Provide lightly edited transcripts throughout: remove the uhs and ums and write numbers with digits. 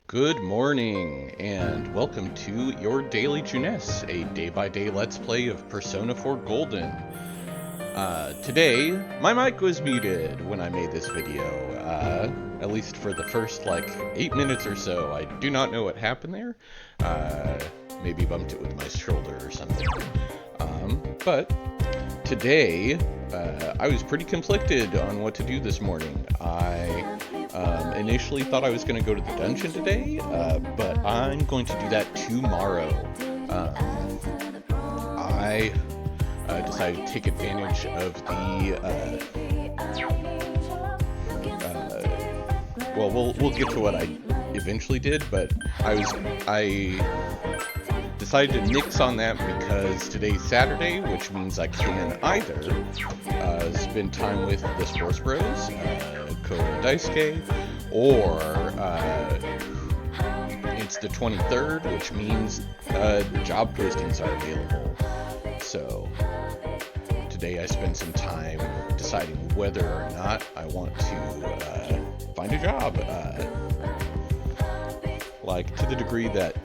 Good morning, and welcome to your Daily Juness, a day-by-day Let's Play of Persona 4 Golden. Today, my mic was muted when I made this video, at least for the first, 8 minutes or so. I do not know what happened there. Maybe bumped it with my shoulder or something. But today, I was pretty conflicted on what to do this morning. I initially thought I was going to go to the dungeon today, but I'm going to do that tomorrow. I decided to take advantage of well, we'll get to what I eventually did, but I decided to nix on that because today's Saturday, which means I can either spend time with the Sports Bros, Ko and Daisuke, or it's the 23rd, which means job postings are available. So today I spent some time deciding whether or not I want to find a job, to the degree that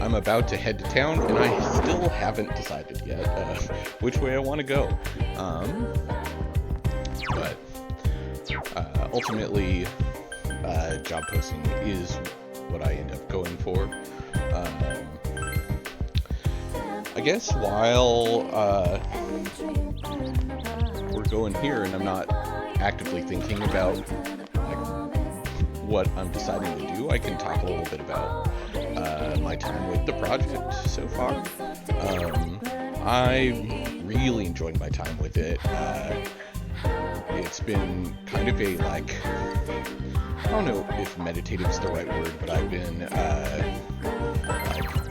I'm about to head to town, and I still haven't decided yet which way I want to go. But ultimately, job posting is what I end up going for. I guess while we're going here, and I'm not actively thinking about what I'm deciding to do, I can talk a little bit about my time with the project so far. I'm really enjoying my time with it. It's been kind of a, I don't know if meditative is the right word, but I've been,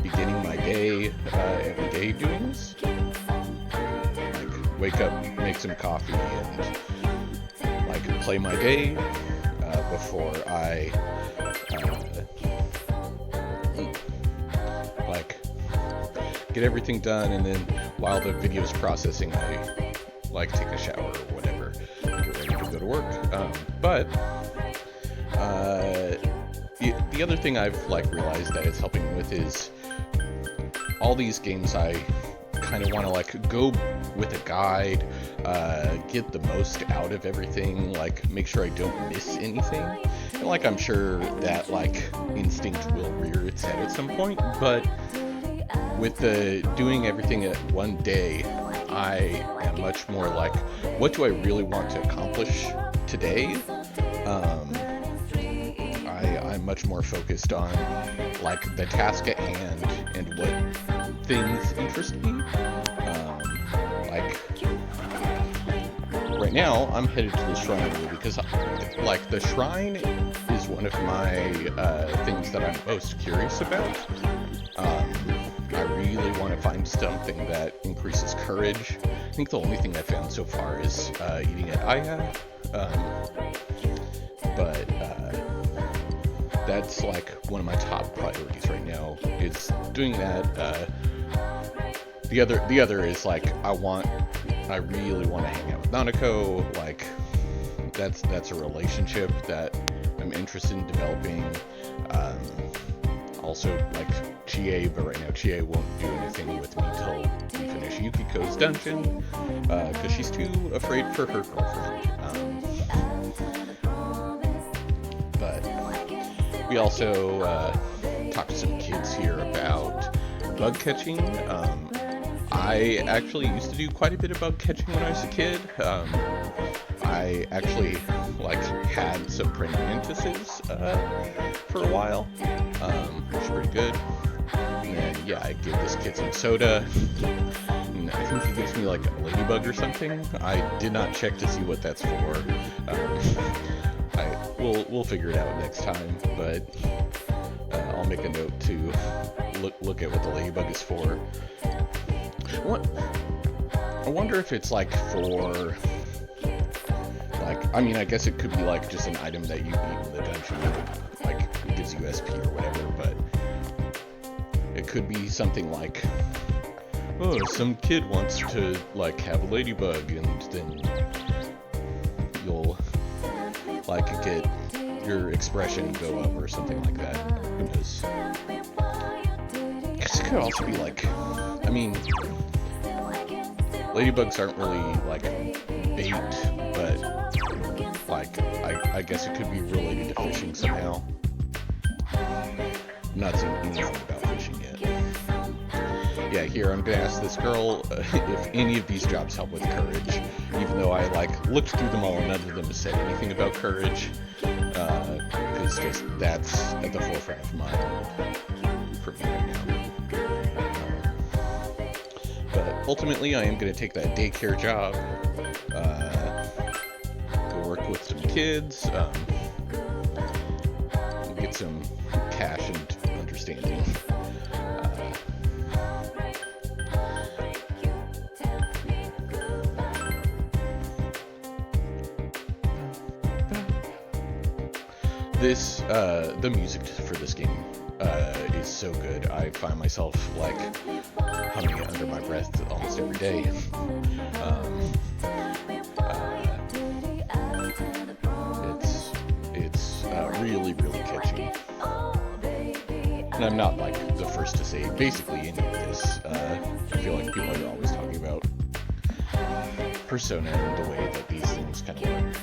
beginning my day, every day doing this. Wake up, make some coffee, and, play my day, before I, get everything done, and then while the video's processing, I take a shower or whatever, get ready to go to work. But the other thing I've realized that it's helping me with is all these games I kind of want to go with a guide, get the most out of everything, make sure I don't miss anything. And I'm sure that instinct will rear its head at some point, but with the doing everything at one day, I am much more what do I really want to accomplish today? I'm much more focused on the task at hand and what things interest me. Right now, I'm headed to the shrine because the shrine is one of my things that I'm most curious about. I really want to find something that increases courage. I think the only thing I've found so far is eating at Aya. But that's one of my top priorities right now is doing that. The other is I really want to hang out with Nanako. That's a relationship that I'm interested in developing. Also Chie, but right now Chie won't do anything with me till we finish Yukiko's dungeon, because she's too afraid for her girlfriend. But we also talked to some kids here about bug catching. I actually used to do quite a bit of bug catching when I was a kid. I actually had some praying mantises for a while, which is pretty good. And then yeah, I gave this kid some soda. And I think he gives me a ladybug or something. I did not check to see what that's for. We'll figure it out next time, but I'll make a note to look at what the ladybug is for. I wonder if it's for I guess it could be just an item that you eat in the dungeon that it gives you SP or whatever, but it could be something oh, some kid wants to have a ladybug, and then you'll get your expression go up or something like that. Who knows? Guess it could also be like, I mean, ladybugs aren't really like bait, but like I guess it could be related to fishing somehow. I'm not saying anything about fishing yet. Yeah, here I'm gonna ask this girl if any of these jobs help with courage, even though I like looked through them all and none of them said anything about courage, because just that's at the forefront of my mind for me right now. But ultimately, I am gonna take that daycare job, go work with some kids, get some cash and understanding. The music for this game is so good. I find myself like humming it under my breath almost every day. It's really, really catchy. And I'm not like the first to say basically any of this. I feel like people are always talking about Persona and the way that these things kind of work.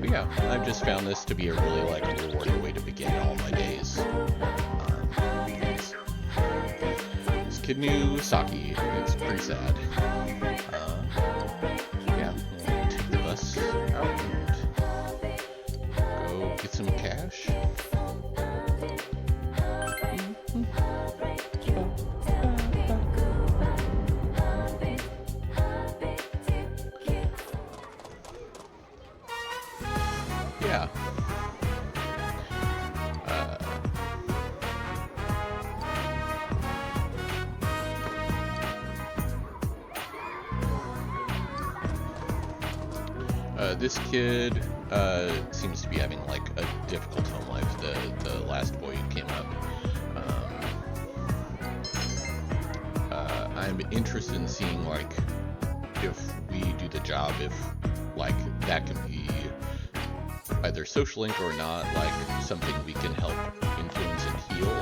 But yeah, I've just found this to be a really like rewarding way to begin all my days. This kid knew Saki. It's pretty sad. Yeah, we'll take the bus out and go get some cash. Yeah. This kid seems to be having like a difficult home life. The last boy who came up. I'm interested in seeing like if we do the job, if like that can be either social link or not, like something we can help influence and heal.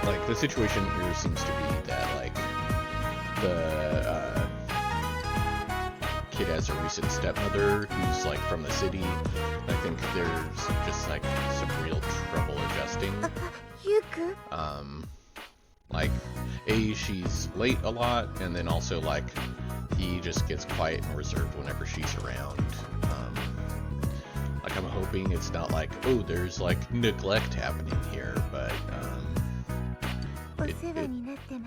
Like the situation here seems to be that like the kid has a recent stepmother who's like from the city. I think there's just like some real trouble adjusting. Like she's late a lot, and then also like he just gets quiet and reserved whenever she's around. Like I'm hoping it's not like, oh, there's like neglect happening here, but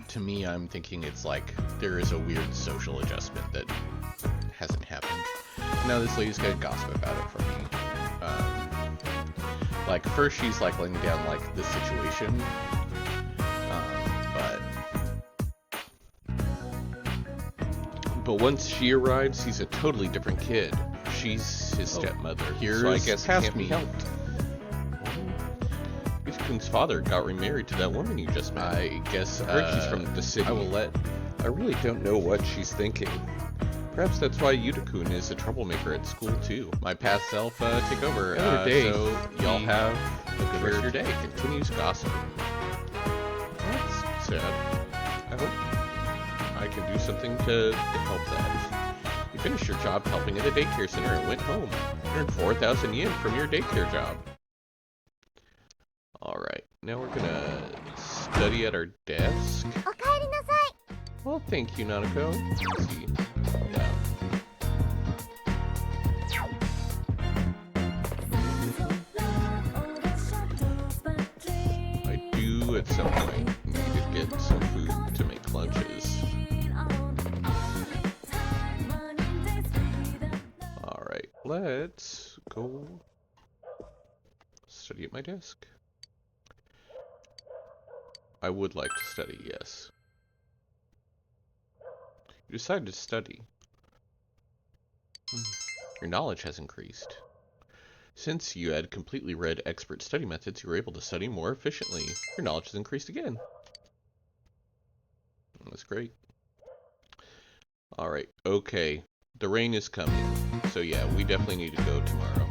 to me, I'm thinking it's like there is a weird social adjustment that hasn't happened. Now this lady's gonna gossip about it for me. Like first she's like laying down like the situation, but once she arrives, he's a totally different kid. She's his stepmother. Here's so I guess past me helped. Yuta-kun's father got remarried to that woman you just met. I guess she's from the city. I really don't know what she's thinking. Perhaps that's why Yuta-kun is a troublemaker at school too. My past self take over. So y'all have a good rest of your day. Continues gossiping. That's sad. I hope I can do something to help that. You finished your job helping at a daycare center and went home. Earned 4,000 yen from your daycare job. Alright, now we're gonna study at our desk. Well, thank you, Nanako. Let's see. Yeah. I do at some point need to get some food to make lunches. Alright, let's go study at my desk. I would like to study, yes. You decided to study. Your knowledge has increased. Since you had completely read expert study methods, you were able to study more efficiently. Your knowledge has increased again. That's great. Alright, okay. The rain is coming. So yeah, we definitely need to go tomorrow.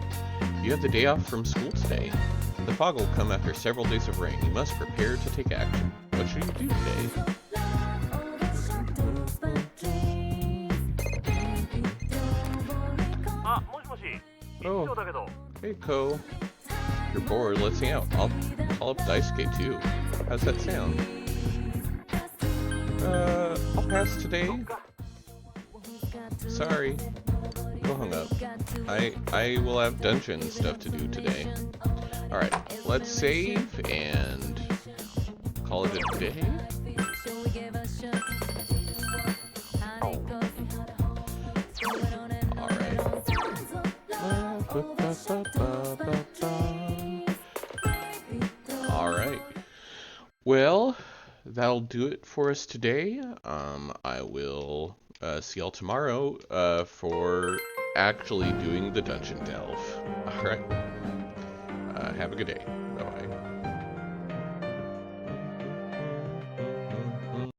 You have the day off from school today. The fog will come after several days of rain. You must prepare to take action. What should you do today? Oh, hey Ko. You're bored, let's hang out. I'll call up Daisuke too. How's that sound? I'll pass today. Sorry. Go hung up. I will have dungeon stuff to do today. Alright, let's save and call it a day. Alright. Well, that'll do it for us today. I will see y'all tomorrow for actually doing the dungeon delve. Alright. Have a good day. Bye-bye.